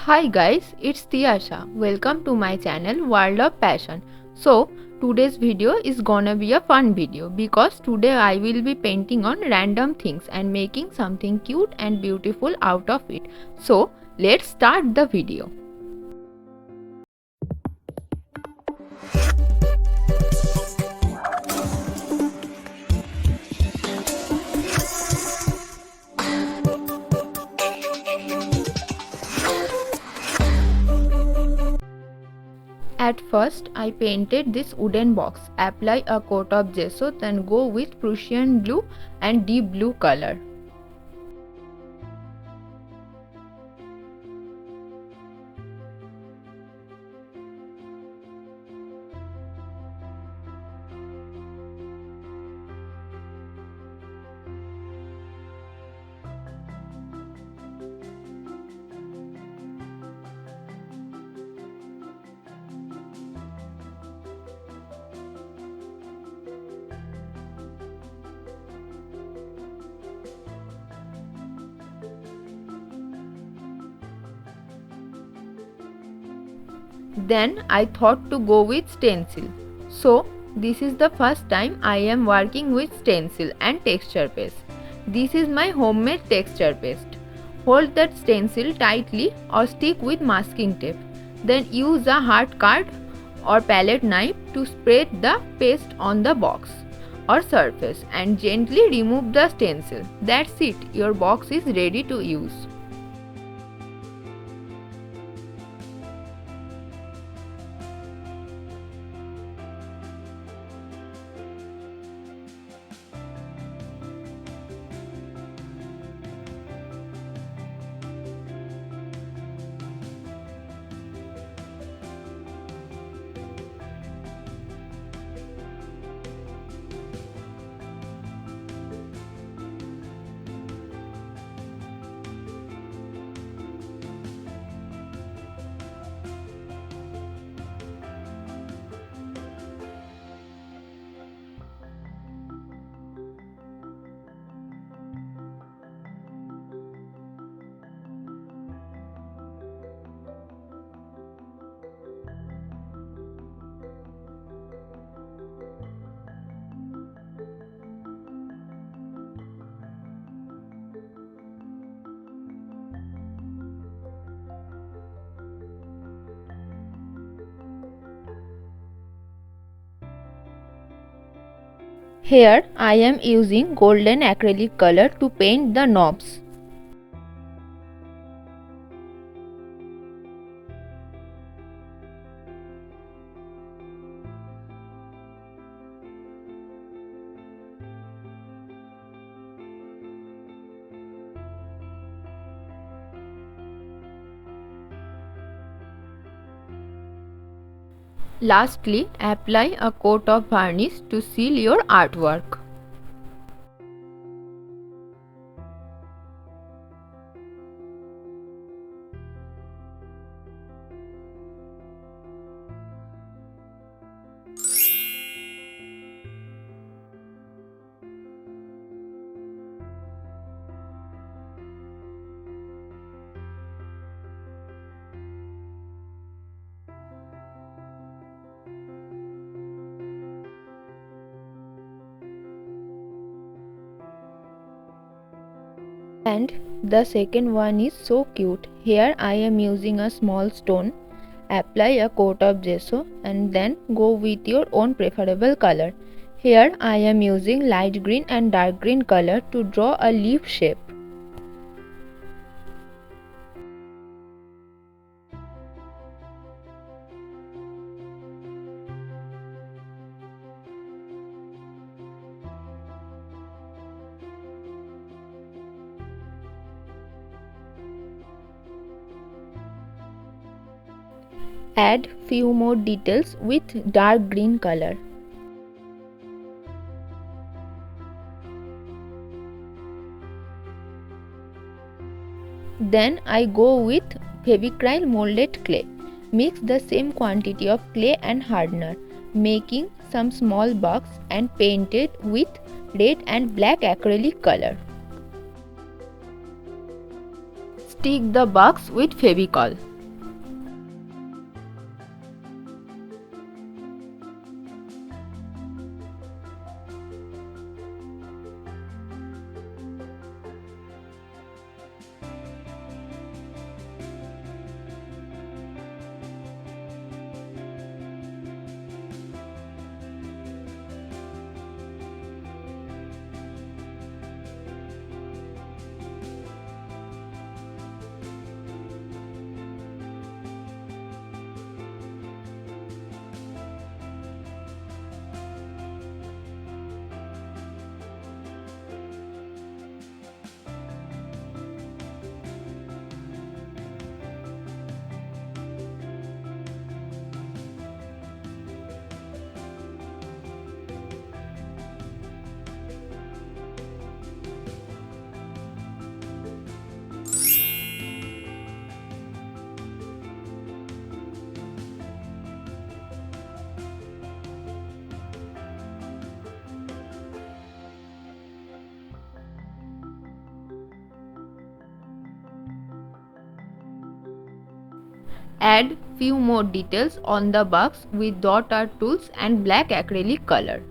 Hi guys, it's Tiyasha. Welcome to my channel World of Passion. So, today's video is gonna be a fun video because today I will be painting on random things and making something cute and beautiful out of it. So, let's start the video. At first, I painted this wooden box, apply a coat of gesso, then go with Prussian blue and deep blue color. Then I thought to go with stencil. So this is the first time I am working with stencil and texture paste. This is my homemade texture paste. Hold that stencil tightly or stick with masking tape. Then use a hard card or palette knife to spread the paste on the box or surface and gently remove the stencil. That's it, your box is ready to use. Here I am using golden acrylic color to paint the knobs. Lastly, apply a coat of varnish to seal your artwork. And the second one is so cute. Here I am using a small stone. Apply a coat of gesso and then go with your own preferable color. Here I am using light green and dark green color to draw a leaf shape. Add few more details with dark green color. Then I go with Fevicryl molded clay. Mix the same quantity of clay and hardener, making some small box and paint it with red and black acrylic color. Stick the box with Fevicol. Add few more details on the box with dot art tools and black acrylic color.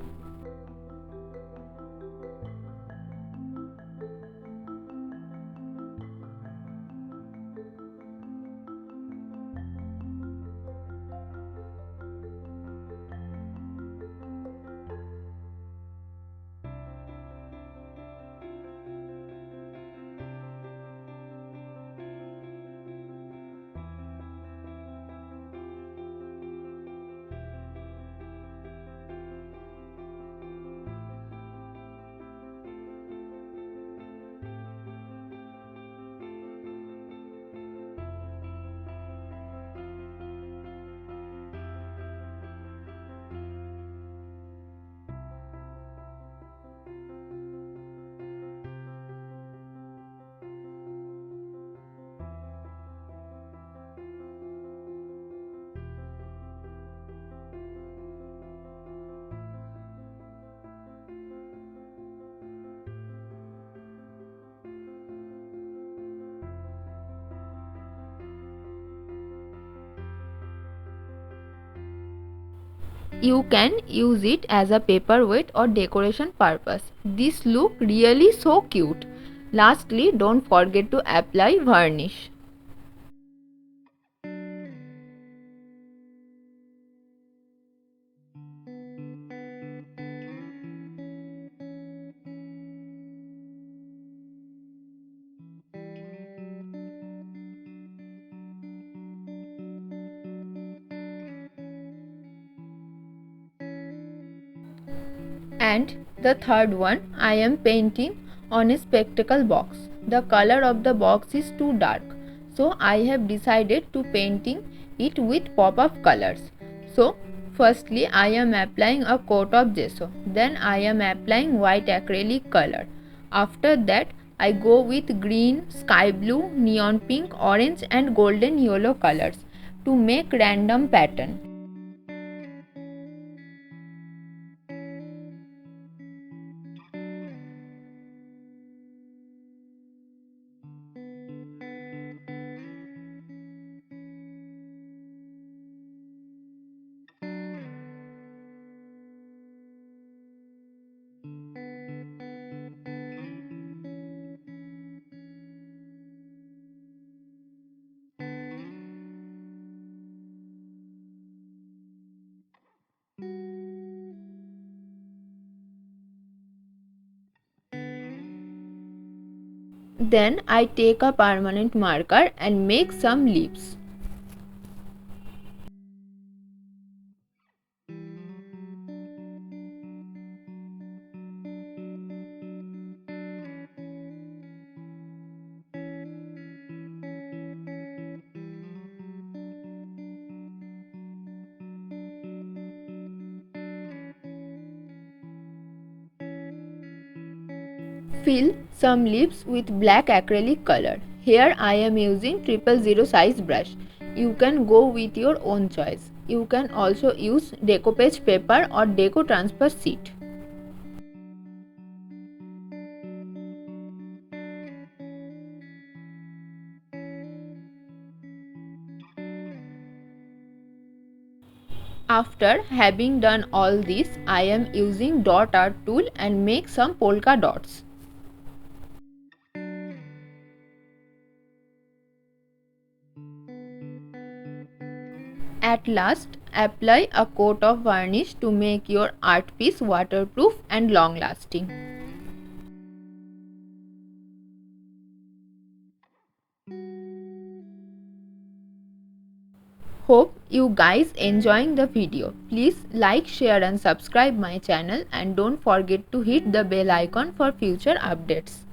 You can use it as a paperweight or decoration purpose. This look really so cute. Lastly, don't forget to apply varnish. And the third one, I am painting on a spectacle box. The color of the box is too dark, so I have decided to painting it with pop-up colors. So firstly I am applying a coat of gesso, then I am applying white acrylic color. After that I go with green, sky blue, neon pink, orange and golden yellow colors to make random pattern. Then I take a permanent marker and make some leaves. Fill some leaves with black acrylic color. Here I am using 000 size brush. You can go with your own choice. You can also use decoupage paper or deco transfer sheet. After having done all this, I am using dot art tool and make some polka dots. At last, apply a coat of varnish to make your art piece waterproof and long lasting. Hope you guys enjoying the video. Please like, share and subscribe my channel and don't forget to hit the bell icon for future updates.